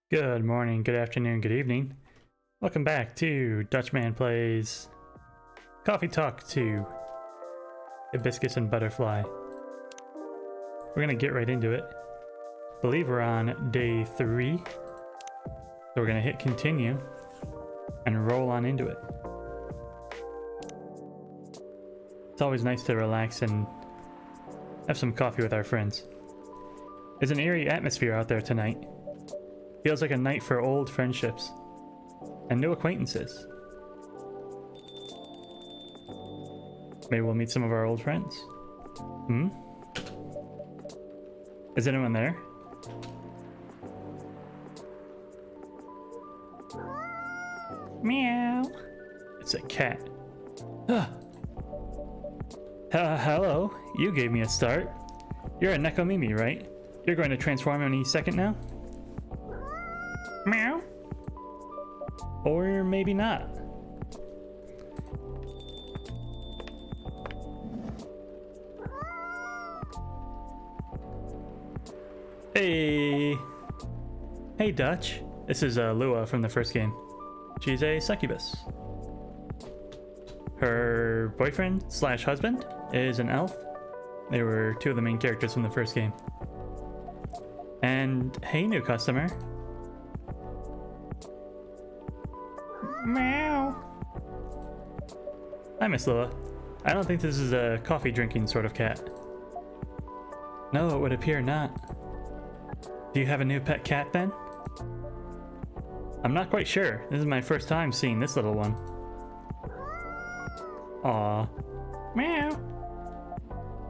Good morning, good afternoon, good evening. Welcome back to Dutchman Plays Coffee Talk 2 Hibiscus and Butterfly. We're gonna get right into it. Believe we're on day 3. So we're gonna hit continue and roll on into it. It's always nice to relax and have some coffee with our friends. There's an eerie atmosphere out there tonight. Feels like a night for old friendships and new acquaintances. Maybe we'll meet some of our old friends. Is anyone there? Meow. It's a cat. Hello. You gave me a start. You're a Nekomimi, right? You're going to transform any second now? Meow. Or maybe not. Hey. Hey, Dutch. This is Lua from the first game. She's a succubus. Her boyfriend slash husband is an elf. They were two of the main characters from the first game. And hey, new customer. Meow. Hi, Miss Lua. I don't think this is a coffee drinking sort of cat. No, it would appear not. Do you have a new pet cat then? I'm not quite sure. This is my first time seeing this little one. Aw. Meow.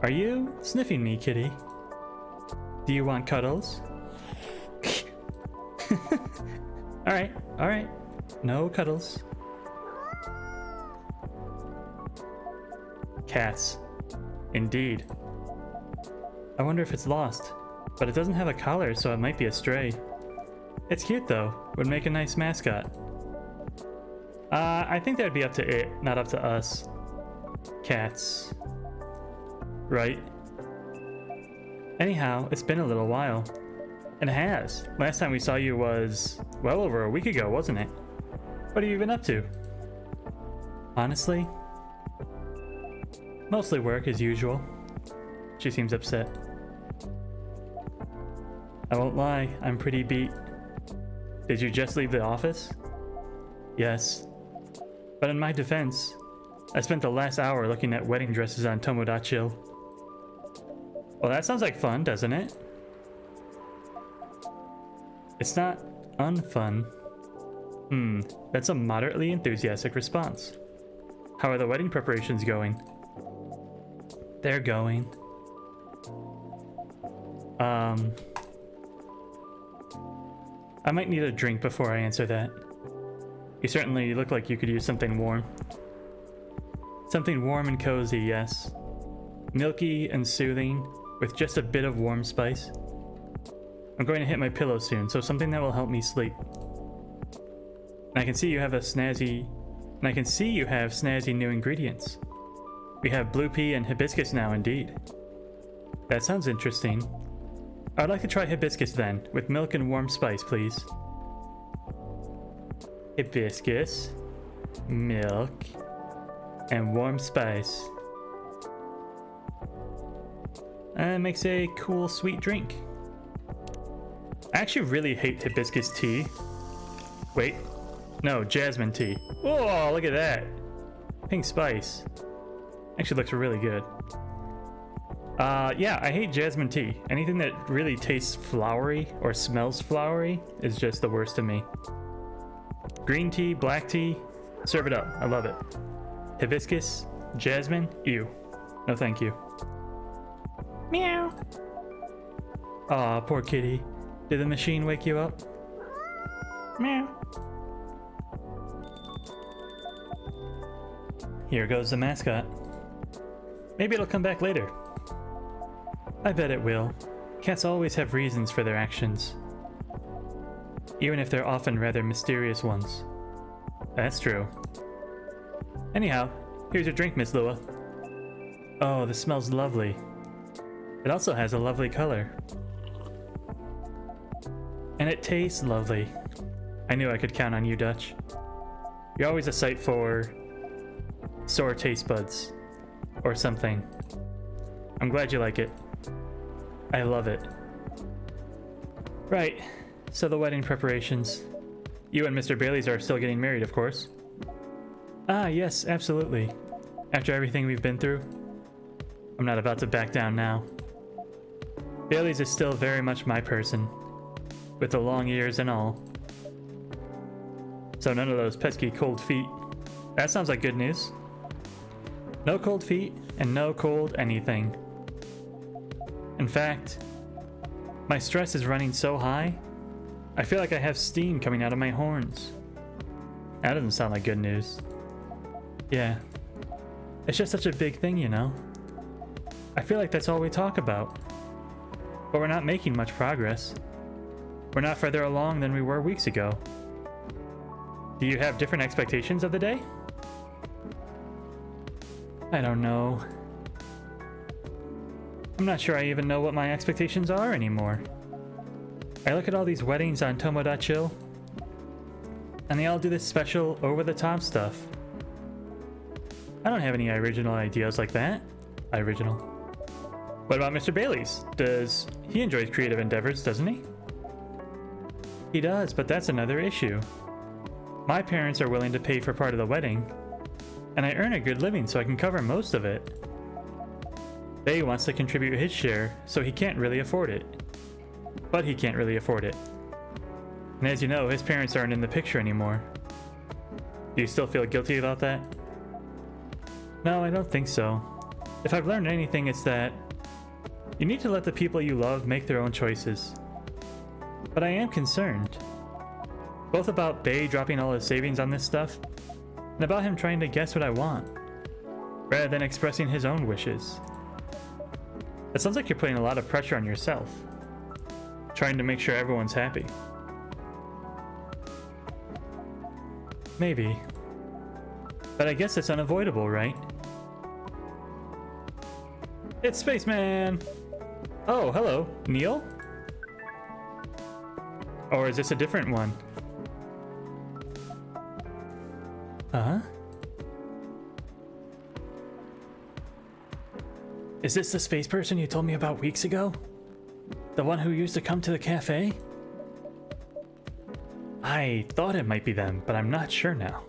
Are you sniffing me, kitty? Do you want cuddles? Alright, alright. No cuddles. Cats. Indeed. I wonder if it's lost, but it doesn't have a collar, so it might be a stray. It's cute though, would make a nice mascot. I think that would be up to it, not up to us. Cats. Right? Anyhow, it's been a little while. It has. Last time we saw you was, well, over a week ago, wasn't it? What have you been up to? Honestly? Mostly work as usual. She seems upset. I won't lie, I'm pretty beat. Did you just leave the office? Yes. But in my defense, I spent the last hour looking at wedding dresses on Tomodachi. Well, that sounds like fun, doesn't it? It's not unfun. That's a moderately enthusiastic response. How are the wedding preparations going? They're going. I might need a drink before I answer that. You certainly look like you could use something warm. Something warm and cozy, yes. Milky and soothing, with just a bit of warm spice. I'm going to hit my pillow soon, so something that will help me sleep. And I can see you have snazzy new ingredients. We have blue pea and hibiscus now, indeed. That sounds interesting. I'd like to try hibiscus then, with milk and warm spice, please. Hibiscus, milk, and warm spice. And it makes a cool, sweet drink. I actually really hate hibiscus tea. Wait. No, jasmine tea. Whoa, look at that. Pink spice. Actually looks really good. Yeah, I hate jasmine tea. Anything that really tastes flowery or smells flowery is just the worst to me. Green tea, black tea, serve it up. I love it. Hibiscus, jasmine, ew. No thank you. Meow. Aw, poor kitty. Did the machine wake you up? Meow. Here goes the mascot. Maybe it'll come back later. I bet it will. Cats always have reasons for their actions. Even if they're often rather mysterious ones. That's true. Anyhow, here's your drink, Miss Lua. Oh, this smells lovely. It also has a lovely color. And it tastes lovely. I knew I could count on you, Dutch. You're always a sight for sore taste buds or something. I'm glad you like it. I love it. Right, so the wedding preparations. You and Mr. Bailey's are still getting married, of course. Ah, yes, absolutely. After everything we've been through, I'm not about to back down now. Bailey's is still very much my person, with the long years and all. So none of those pesky cold feet. That sounds like good news. No cold feet and no cold anything. In fact, my stress is running so high, I feel like I have steam coming out of my horns. That doesn't sound like good news. Yeah, it's just such a big thing, you know? I feel like that's all we talk about. But we're not making much progress. We're not further along than we were weeks ago. Do you have different expectations of the day? I don't know. I'm not sure I even know what my expectations are anymore. I look at all these weddings on Tomo.chill, and they all do this special over-the-top stuff. I don't have any original ideas like that. Original. What about Mr. Bailey's? He enjoys creative endeavors, doesn't he? He does, but that's another issue. My parents are willing to pay for part of the wedding, and I earn a good living so I can cover most of it. They wants to contribute his share, so he can't really afford it. But he can't really afford it. And as you know, his parents aren't in the picture anymore. Do you still feel guilty about that? No, I don't think so. If I've learned anything, it's that you need to let the people you love make their own choices. But I am concerned. Both about Bay dropping all his savings on this stuff, and about him trying to guess what I want, rather than expressing his own wishes. It sounds like you're putting a lot of pressure on yourself, trying to make sure everyone's happy. Maybe. But I guess it's unavoidable, right? It's Spaceman! Oh, hello. Neil? Or is this a different one? Huh? Is this the space person you told me about weeks ago? The one who used to come to the cafe? I thought it might be them, but I'm not sure now.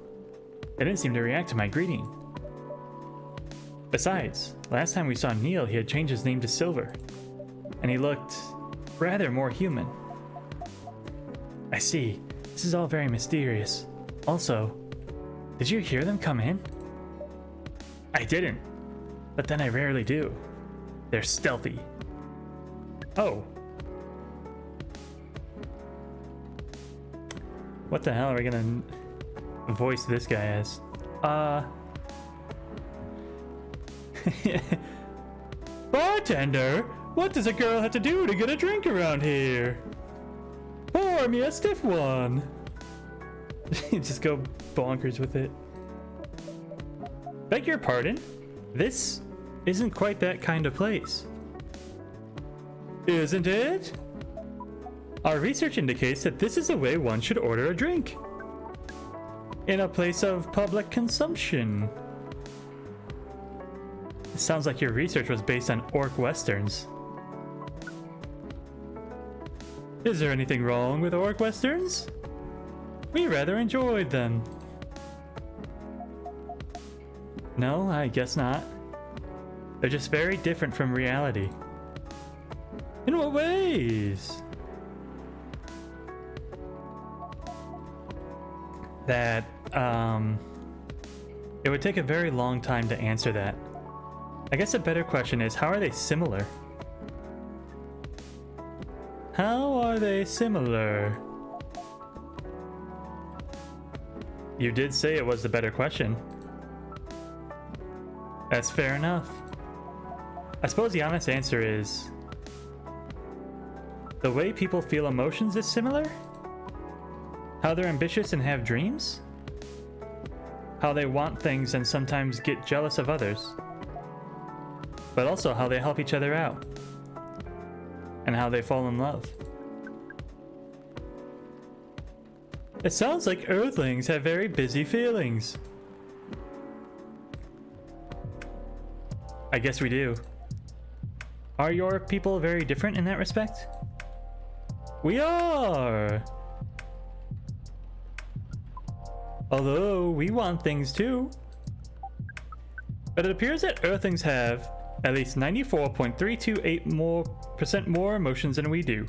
They didn't seem to react to my greeting. Besides, last time we saw Neil, he had changed his name to Silver, and he looked rather more human. I see. This is all very mysterious. Also, did you hear them come in? I didn't, but then I rarely do. They're stealthy. Oh. What the hell are we gonna voice this guy as? Bartender, what does a girl have to do to get a drink around here? Pour me a stiff one. Just go bonkers with it. Beg your pardon? This isn't quite that kind of place. Isn't it? Our research indicates that this is the way one should order a drink. In a place of public consumption. It sounds like your research was based on orc westerns. Is there anything wrong with orc westerns? We rather enjoyed them. No, I guess not. They're just very different from reality. In what ways? That, it would take a very long time to answer that. I guess a better question is, how are they similar? How are they similar? You did say it was the better question. That's fair enough. I suppose the honest answer is, the way people feel emotions is similar? How they're ambitious and have dreams? How they want things and sometimes get jealous of others? But also how they help each other out. And how they fall in love. It sounds like Earthlings have very busy feelings. I guess we do. Are your people very different in that respect? We are! Although we want things too. But it appears that Earthlings have at least 94.328% more emotions than we do.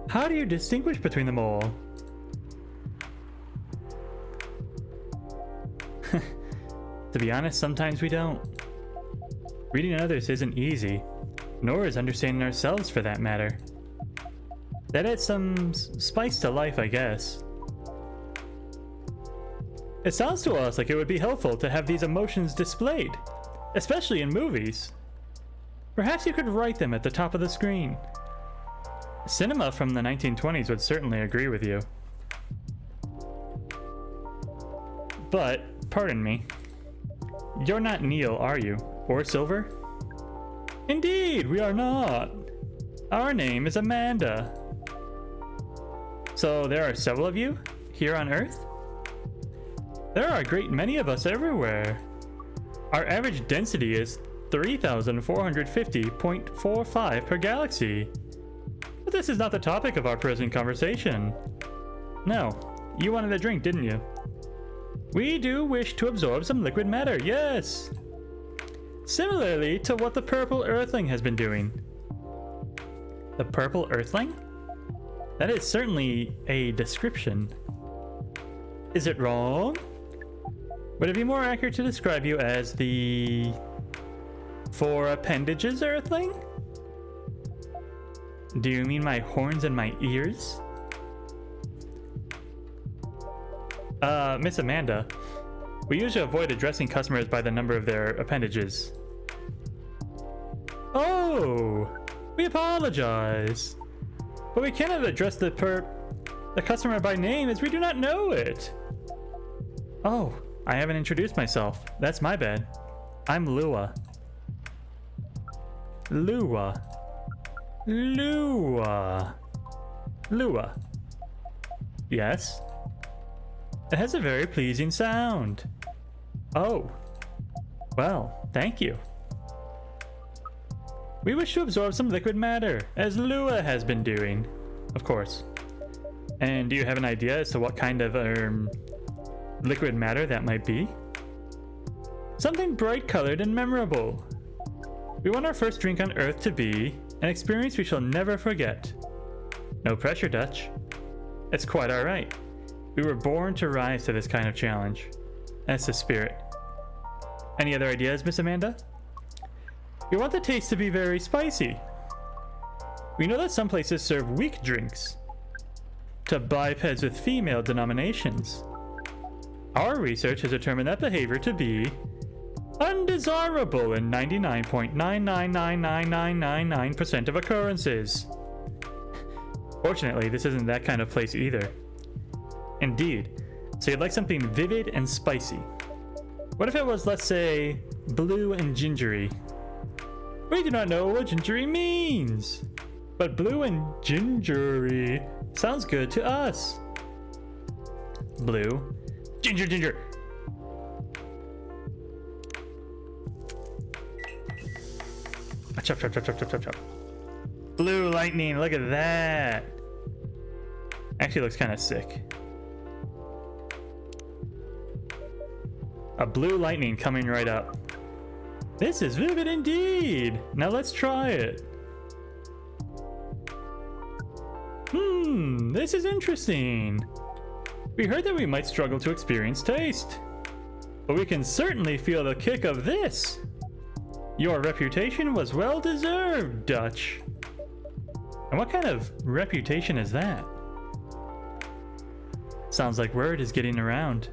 How do you distinguish between them all? To be honest, sometimes we don't. Reading others isn't easy, nor is understanding ourselves for that matter. That adds some spice to life, I guess. It sounds to us like it would be helpful to have these emotions displayed, especially in movies. Perhaps you could write them at the top of the screen. Cinema from the 1920s would certainly agree with you. But, pardon me, you're not Neil, are you? Or Silver? Indeed, we are not. Our name is Amanda. So there are several of you here on Earth? There are a great many of us everywhere. Our average density is 3,450.45 per galaxy. But this is not the topic of our present conversation. No, you wanted a drink, didn't you? We do wish to absorb some liquid matter, yes. Similarly to what the Purple Earthling has been doing. The Purple Earthling? That is certainly a description. Is it wrong? Would it be more accurate to describe you as the four appendages Earthling? Do you mean my horns and my ears? Miss Amanda, we usually avoid addressing customers by the number of their appendages. Oh, we apologize. But we cannot address the customer by name as we do not know it. Oh, I haven't introduced myself. That's my bad. I'm Lua. Lua. Lua. Lua. Yes? It has a very pleasing sound. Oh. Well, thank you. We wish to absorb some liquid matter, as Lua has been doing. Of course. And do you have an idea as to what kind of, liquid matter that might be? Something bright-colored and memorable. We want our first drink on Earth to be an experience we shall never forget. No pressure, Dutch. It's quite alright. We were born to rise to this kind of challenge. That's the spirit. Any other ideas, Miss Amanda? We want the taste to be very spicy. We know that some places serve weak drinks to bipeds with female denominations. Our research has determined that behavior to be undesirable in 99.9999999% of occurrences. Fortunately, this isn't that kind of place either. Indeed, so you'd like something vivid and spicy. What if it was, let's say, blue and gingery? We do not know what gingery means, but blue and gingery sounds good to us. Blue. Ginger, ginger. Chop, chop, chop, chop, chop, chop, chop. Blue lightning, look at that. Actually looks kind of sick. A blue lightning coming right up. This is vivid indeed. Now let's try it. This is interesting. We heard that we might struggle to experience taste, but we can certainly feel the kick of this. Your reputation was well deserved, Dutch. And what kind of reputation is that? Sounds like word is getting around.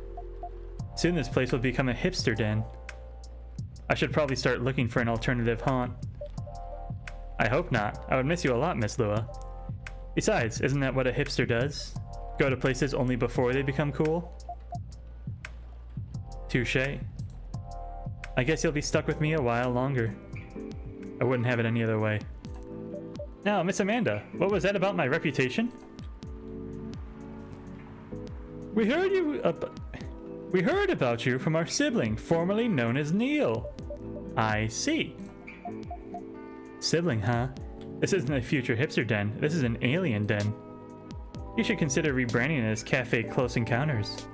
Soon this place will become a hipster den. I should probably start looking for an alternative haunt. I hope not. I would miss you a lot, Miss Lua. Besides, isn't that what a hipster does? Go to places only before they become cool? Touché. I guess you'll be stuck with me a while longer. I wouldn't have it any other way. Now, Miss Amanda, what was that about my reputation? We heard we heard about you from our sibling, formerly known as Neil. I see. Sibling, huh? This isn't a future hipster den. This is an alien den. You should consider rebranding it as Cafe Close Encounters.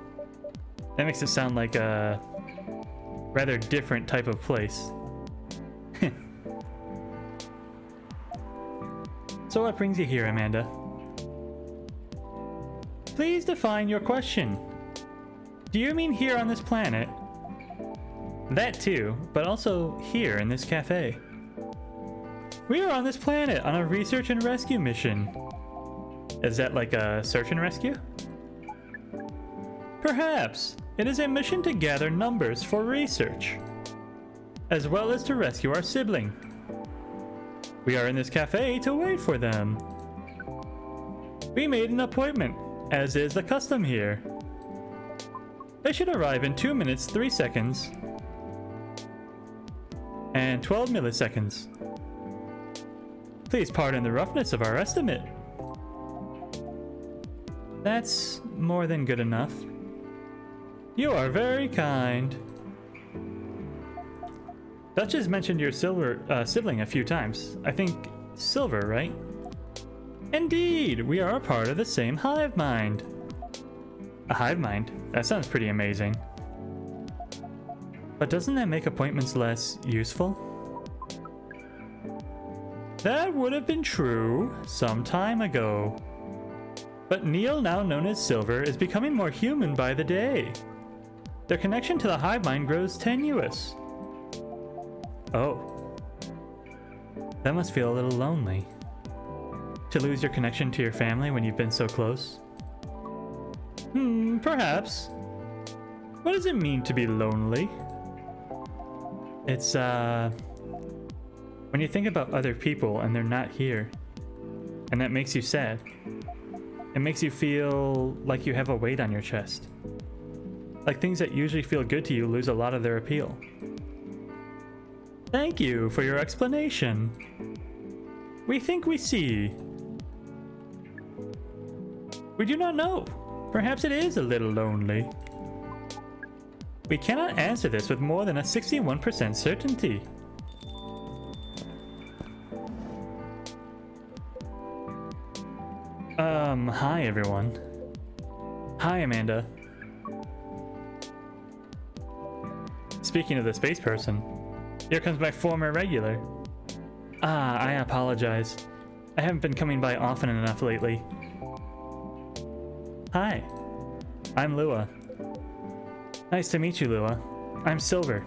That makes it sound like a rather different type of place. So what brings you here, Amanda? Please define your question. Do you mean here on this planet? That too, but also here in this cafe. We are on this planet on a research and rescue mission. Is that like a search and rescue? Perhaps. It is a mission to gather numbers for research, as well as to rescue our sibling. We are in this cafe to wait for them. We made an appointment, as is the custom here. They should arrive in 2 minutes, 3 seconds, and 12 milliseconds. Please pardon the roughness of our estimate. That's more than good enough. You are very kind. Dutch has mentioned your sibling a few times. I think Silver, right? Indeed, we are a part of the same hive mind. A hive mind? That sounds pretty amazing. But doesn't that make appointments less useful? That would have been true some time ago. But Neil, now known as Silver, is becoming more human by the day. Their connection to the hive mind grows tenuous. Oh. That must feel a little lonely. To lose your connection to your family when you've been so close? Perhaps. What does it mean to be lonely? It's, when you think about other people and they're not here, and that makes you sad. It makes you feel like you have a weight on your chest. Like things that usually feel good to you lose a lot of their appeal. Thank you for your explanation. We think we see. We do not know. Perhaps it is a little lonely. We cannot answer this with more than a 61% certainty. Hi everyone. Hi Amanda. Speaking of the space person, here comes my former regular. I apologize. I haven't been coming by often enough lately. Hi, I'm Lua. Nice to meet you, Lua. I'm Silver.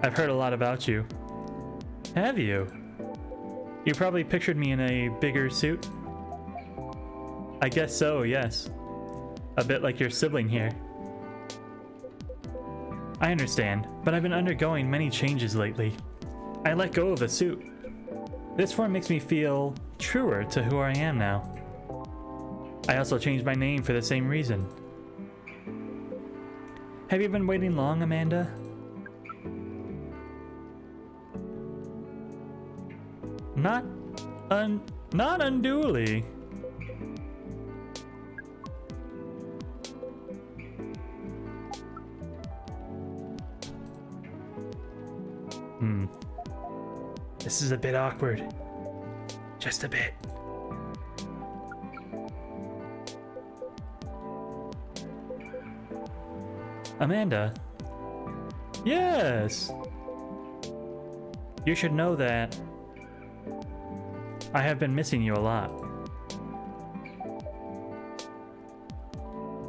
I've heard a lot about you. Have you? You probably pictured me in a bigger suit? I guess so, yes. A bit like your sibling here. I understand, but I've been undergoing many changes lately. I let go of the suit. This form makes me feel truer to who I am now. I also changed my name for the same reason. Have you been waiting long, Amanda? Not unduly. This is a bit awkward. Just a bit. Amanda? Yes! You should know that I have been missing you a lot.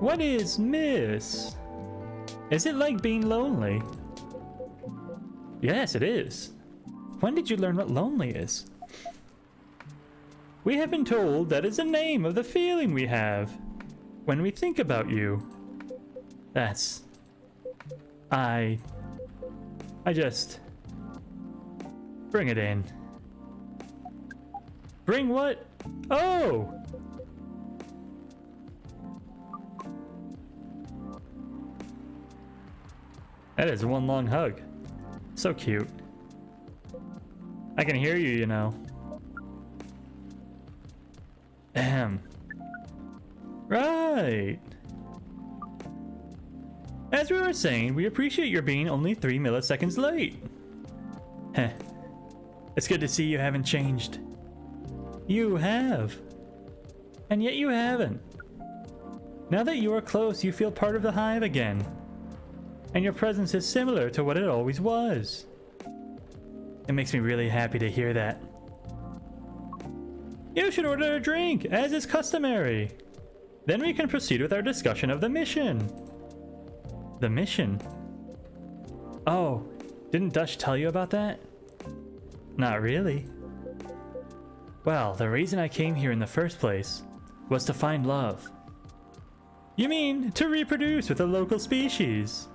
What is miss? Is it like being lonely? Yes, it is. When did you learn what lonely is? We have been told that is the name of the feeling we have when we think about you. That's... I just... Bring it in. Bring what? Oh! That is one long hug. So cute. I can hear you, you know. Ahem. Right. As we were saying, we appreciate your being only 3 milliseconds late. Heh. It's good to see you haven't changed. You have. And yet you haven't. Now that you are close, you feel part of the hive again. And your presence is similar to what it always was. It makes me really happy to hear that. You should order a drink, as is customary. Then we can proceed with our discussion of the mission. The mission? Oh, didn't Dutch tell you about that? Not really. Well, the reason I came here in the first place was to find love. You mean to reproduce with a local species?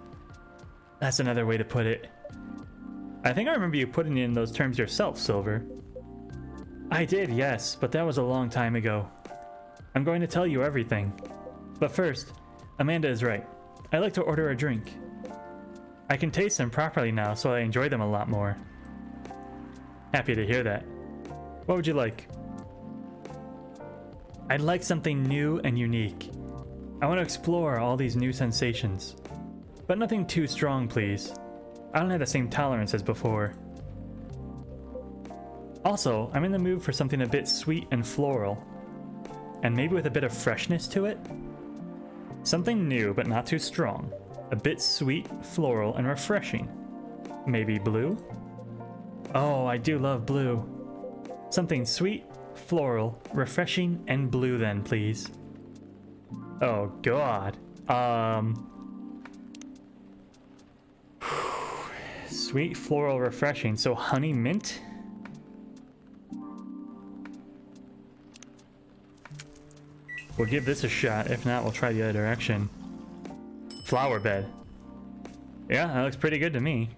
That's another way to put it. I think I remember you putting it in those terms yourself, Silver. I did, yes, but that was a long time ago. I'm going to tell you everything. But first, Amanda is right. I like to order a drink. I can taste them properly now, so I enjoy them a lot more. Happy to hear that. What would you like? I'd like something new and unique. I want to explore all these new sensations. But nothing too strong, please. I don't have the same tolerance as before. Also, I'm in the mood for something a bit sweet and floral. And maybe with a bit of freshness to it? Something new, but not too strong. A bit sweet, floral, and refreshing. Maybe blue? Oh, I do love blue. Something sweet, floral, refreshing, and blue then, please. Oh, God. Sweet, floral, refreshing. So honey mint? We'll give this a shot. If not, we'll try the other direction. Flower bed. Yeah, that looks pretty good to me.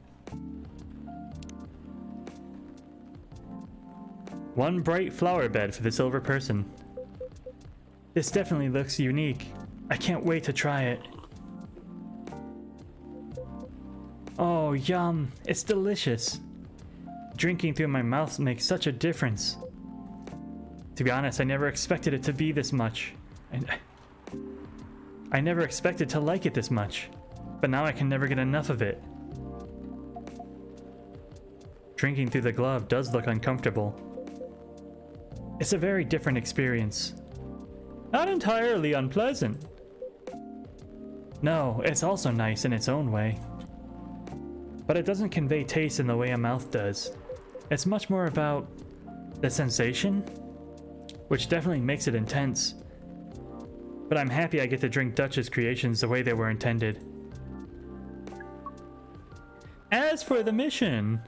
One bright flower bed for the silver person. This definitely looks unique. I can't wait to try it. Oh, yum. It's delicious. Drinking through my mouth makes such a difference. To be honest, I never expected it to be this much. I never expected to like it this much. But now I can never get enough of it. Drinking through the glove does look uncomfortable. It's a very different experience. Not entirely unpleasant. No, it's also nice in its own way. But it doesn't convey taste in the way a mouth does. It's much more about the sensation, which definitely makes it intense. But I'm happy I get to drink Dutch's creations the way they were intended. As for the mission...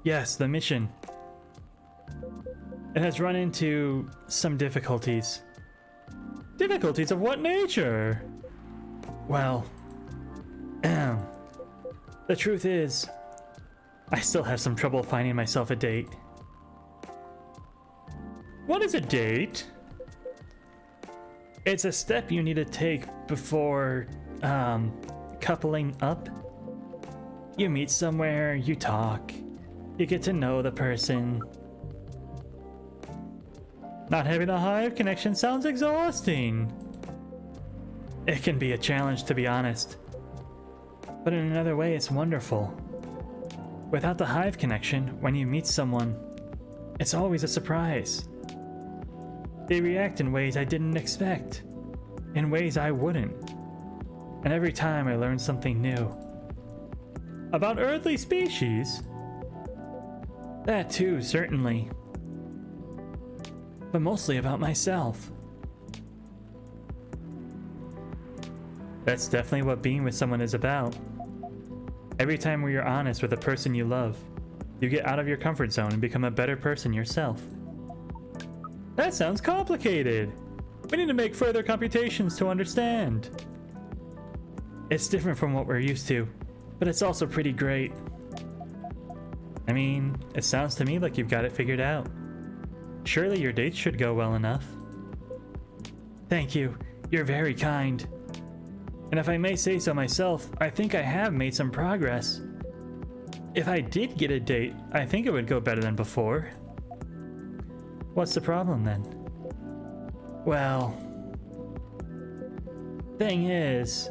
Yes, the mission. It has run into some difficulties. Difficulties of what nature? Well, the truth is, I still have some trouble finding myself a date. What is a date? It's a step you need to take before, coupling up. You meet somewhere, you talk, you get to know the person. Not having a hive connection sounds exhausting. It can be a challenge, to be honest. But in another way, it's wonderful. Without the hive connection, when you meet someone, it's always a surprise. They react in ways I didn't expect, in ways I wouldn't. And every time I learn something new. About earthly species? That too, certainly. But mostly about myself. That's definitely what being with someone is about. Every time where you're honest with a person you love, you get out of your comfort zone and become a better person yourself. That sounds complicated. We need to make further computations to understand. It's different from what we're used to, but it's also pretty great. I mean, it sounds to me like you've got it figured out. Surely your dates should go well enough. Thank you. You're very kind. And if I may say so myself, I think I have made some progress. If I did get a date, I think it would go better than before. What's the problem then? Well, thing is,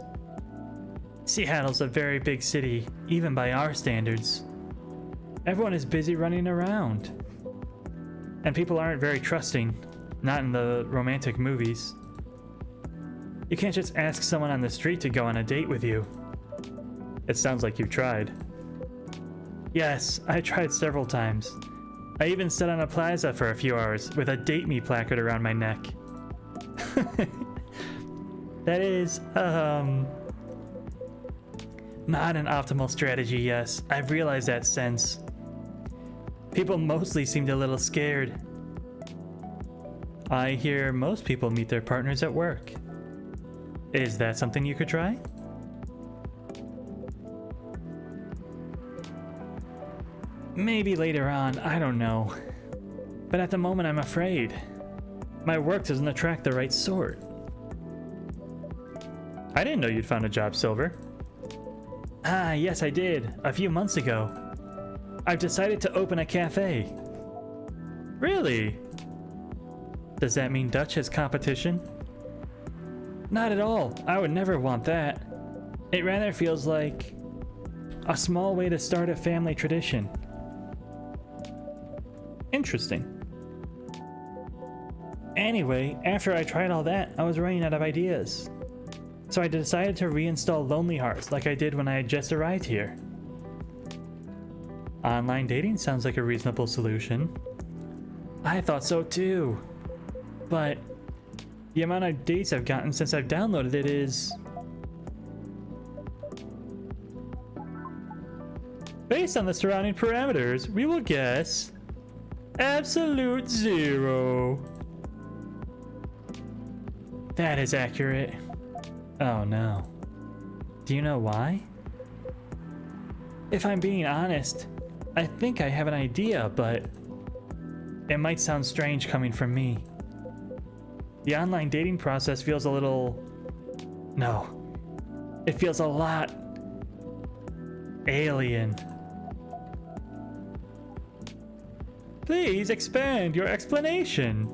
Seattle's a very big city, even by our standards. Everyone is busy running around. And people aren't very trusting, not in the romantic movies. You can't just ask someone on the street to go on a date with you. It sounds like you've tried. Yes, I tried several times. I even stood on a plaza for a few hours with a date me placard around my neck. That is, not an optimal strategy, yes. I've realized that since. People mostly seemed a little scared. I hear most people meet their partners at work. Is that something you could try? Maybe later on, I don't know. But at the moment I'm afraid. My work doesn't attract the right sort. I didn't know you'd found a job, Silver. Ah, yes I did, a few months ago. I've decided to open a cafe. Really? Does that mean Dutch has competition? Not at all, I would never want that. It rather feels like a small way to start a family tradition. Interesting. Anyway, after I tried all that, I was running out of ideas. So I decided to reinstall Lonely Hearts like I did when I had just arrived here. Online dating sounds like a reasonable solution. I thought so too. But the amount of dates I've gotten since I've downloaded it is... Based on the surrounding parameters, we will guess... absolute 0. That is accurate. Oh no. Do you know why? If I'm being honest, I think I have an idea, but it might sound strange coming from me. The online dating process feels a little... No. It feels a lot... alien. Please expand your explanation.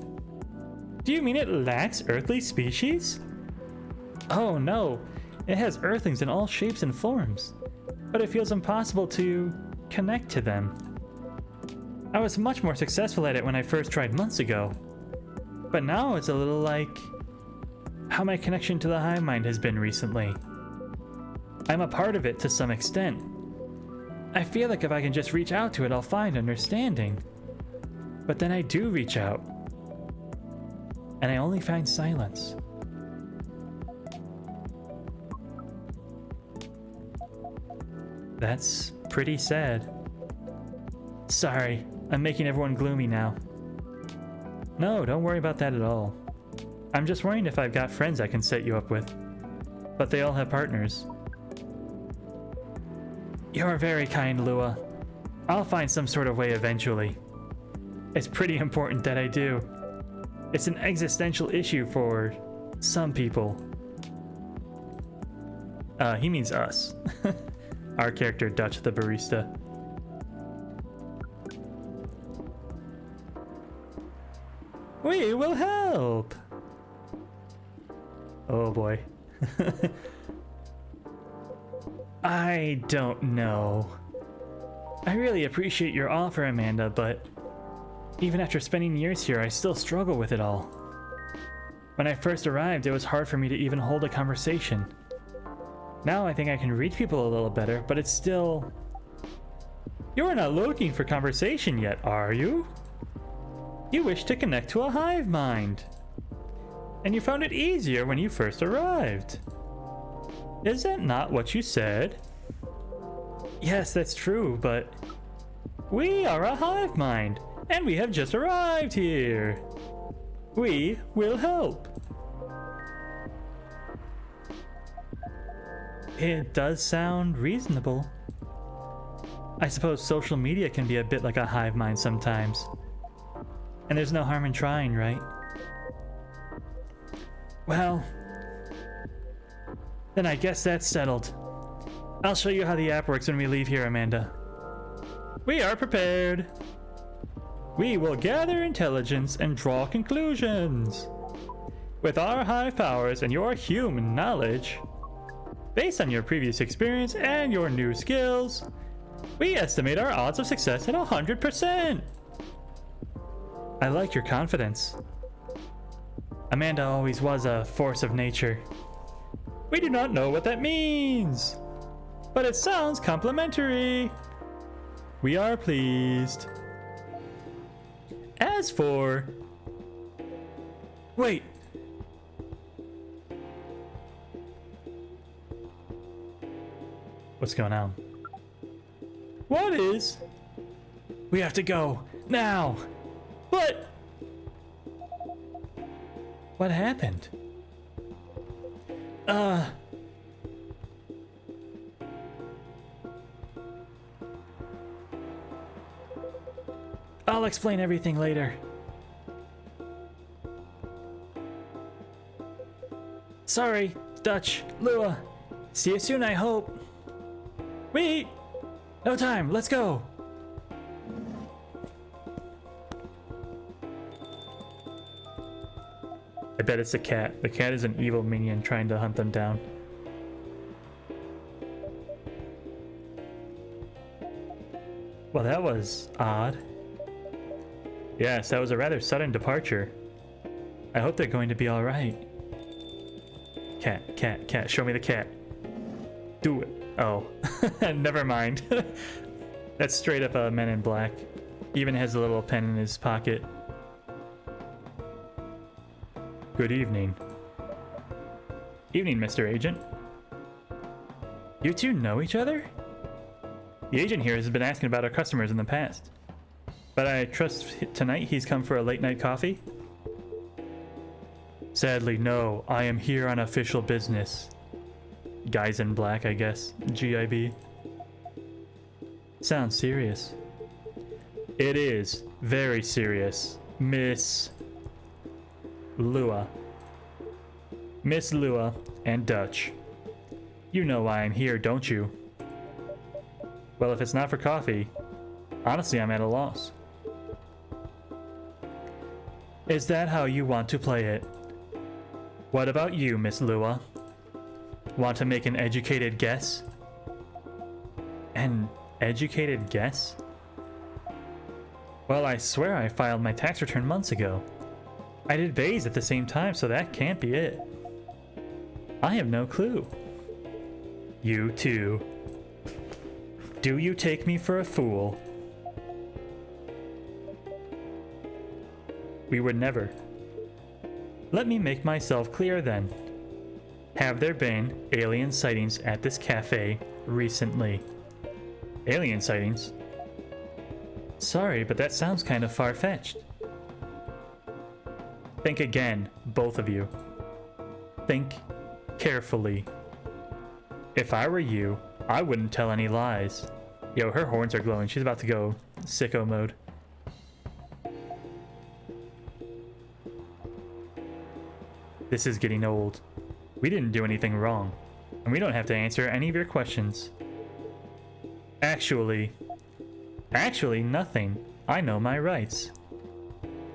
Do you mean it lacks earthly species? Oh no, it has earthlings in all shapes and forms, but it feels impossible to connect to them. I was much more successful at it when I first tried months ago, but now it's a little like how my connection to the hive mind has been recently. I'm a part of it to some extent. I feel like if I can just reach out to it, I'll find understanding. But then I do reach out, and I only find silence. That's pretty sad. Sorry, I'm making everyone gloomy now. No, don't worry about that at all. I'm just worrying if I've got friends I can set you up with. But they all have partners. You're very kind, Lua. I'll find some sort of way eventually. It's pretty important that I do. It's an existential issue for some people. He means us. Our character, Dutch the barista. We will help! Oh boy. I don't know. I really appreciate your offer, Amanda, but even after spending years here, I still struggle with it all. When I first arrived, it was hard for me to even hold a conversation. Now I think I can read people a little better, but it's still... You're not looking for conversation yet, are you? You wish to connect to a hive mind. And you found it easier when you first arrived. Is that not what you said? Yes, that's true, but... We are a hive mind, and we have just arrived here. We will help. It does sound reasonable. I suppose social media can be a bit like a hive mind sometimes. And there's no harm in trying, right? Well, then I guess that's settled. I'll show you how the app works when we leave here, Amanda. We are prepared. We will gather intelligence and draw conclusions. With our hive powers and your human knowledge, Based on your previous experience and your new skills, we estimate our odds of success at 100%. I like your confidence. Amanda always was a force of nature. We do not know what that means, but it sounds complimentary. We are pleased. As for... Wait. What's going on? What is? We have to go now. But what happened? I'll explain everything later. Sorry, Dutch, Lua. See you soon, I hope. Wait! No time, let's go! I bet it's the cat. The cat is an evil minion trying to hunt them down. Well, that was odd. Yes, that was a rather sudden departure. I hope they're going to be alright. Cat, cat, cat, show me the cat. Do it. Oh, never mind. That's straight up a Men in Black. Even has a little pen in his pocket. Good evening. Evening, Mr. Agent. You two know each other? The agent here has been asking about our customers in the past. But I trust tonight he's come for a late night coffee? Sadly, no. I am here on official business. Guys in black, I guess. GIB. Sounds serious. It is very serious, Miss Lua. Miss Lua and Dutch. You know why I'm here, don't you? Well, if it's not for coffee, honestly, I'm at a loss. Is that how you want to play it? What about you, Miss Lua? Want to make an educated guess? An educated guess? Well, I swear I filed my tax return months ago. I did bays at the same time, so that can't be it. I have no clue. You too. Do you take me for a fool? We would never. Let me make myself clear then. Have there been alien sightings at this cafe recently? Alien sightings? Sorry, but that sounds kind of far-fetched. Think again, both of you. Think carefully. If I were you, I wouldn't tell any lies. Yo, her horns are glowing. She's about to go sicko mode. This is getting old. We didn't do anything wrong, and we don't have to answer any of your questions. Actually, nothing. I know my rights.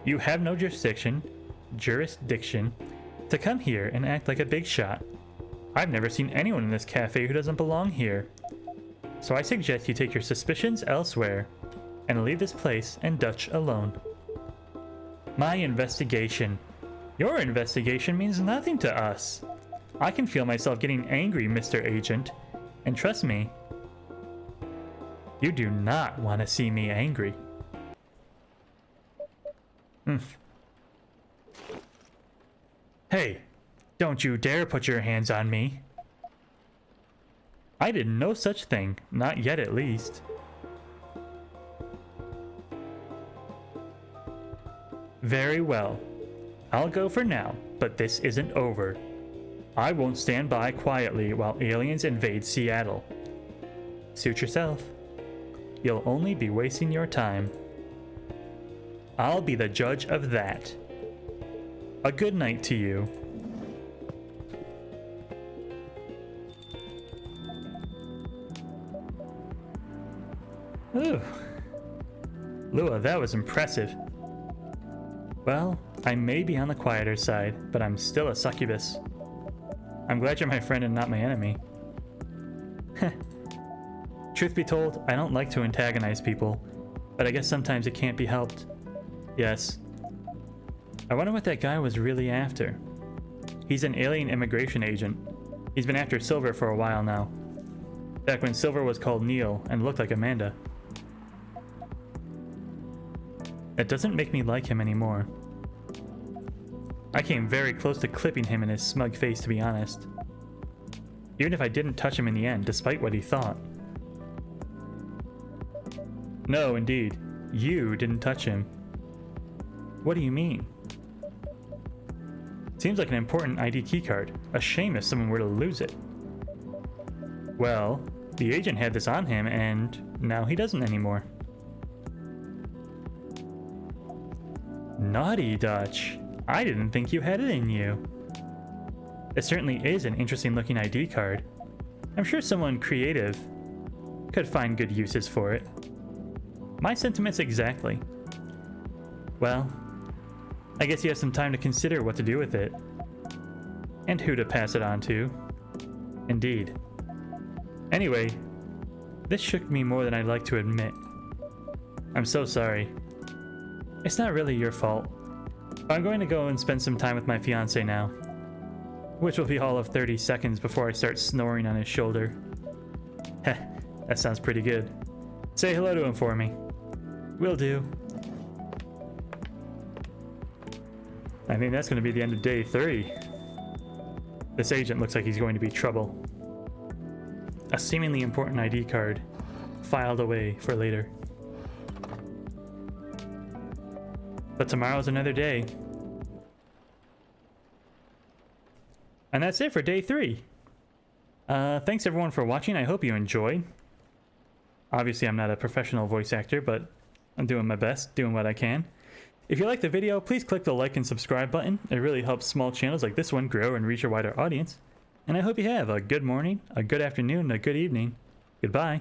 You have no jurisdiction to come here and act like a big shot. I've never seen anyone in this cafe who doesn't belong here. So I suggest you take your suspicions elsewhere and leave this place and Dutch alone. My investigation. Your investigation means nothing to us. I can feel myself getting angry, Mr. Agent, and trust me, you do not want to see me angry. Hey, don't you dare put your hands on me. I did no such thing, not yet at least. Very well. I'll go for now, but this isn't over. I won't stand by quietly while aliens invade Seattle. Suit yourself. You'll only be wasting your time. I'll be the judge of that. A good night to you. Ooh. Lua, that was impressive. Well, I may be on the quieter side, but I'm still a succubus. I'm glad you're my friend and not my enemy. Truth be told, I don't like to antagonize people, but I guess sometimes it can't be helped. Yes. I wonder what that guy was really after. He's an alien immigration agent. He's been after Silver for a while now. Back when Silver was called Neil and looked like Amanda. That doesn't make me like him anymore. I came very close to clipping him in his smug face, to be honest. Even if I didn't touch him in the end, despite what he thought. No, indeed. You didn't touch him. What do you mean? Seems like an important ID keycard. A shame if someone were to lose it. Well, the agent had this on him, and now he doesn't anymore. Naughty Dutch. I didn't think you had it in you. It certainly is an interesting looking ID card. I'm sure someone creative could find good uses for it. My sentiments exactly. Well, I guess you have some time to consider what to do with it. And who to pass it on to. Indeed. Anyway, this shook me more than I'd like to admit. I'm so sorry. It's not really your fault. I'm going to go and spend some time with my fiancé now. Which will be all of 30 seconds before I start snoring on his shoulder. Heh, that sounds pretty good. Say hello to him for me. Will do. I think that's going to be the end of day 3. This agent looks like he's going to be trouble. A seemingly important ID card, filed away for later. But tomorrow's another day. And that's it for day 3. Thanks everyone for watching. I hope you enjoyed. Obviously, I'm not a professional voice actor, but I'm doing my best, doing what I can. If you liked the video, please click the like and subscribe button. It really helps small channels like this one grow and reach a wider audience. And I hope you have a good morning, a good afternoon, and a good evening. Goodbye.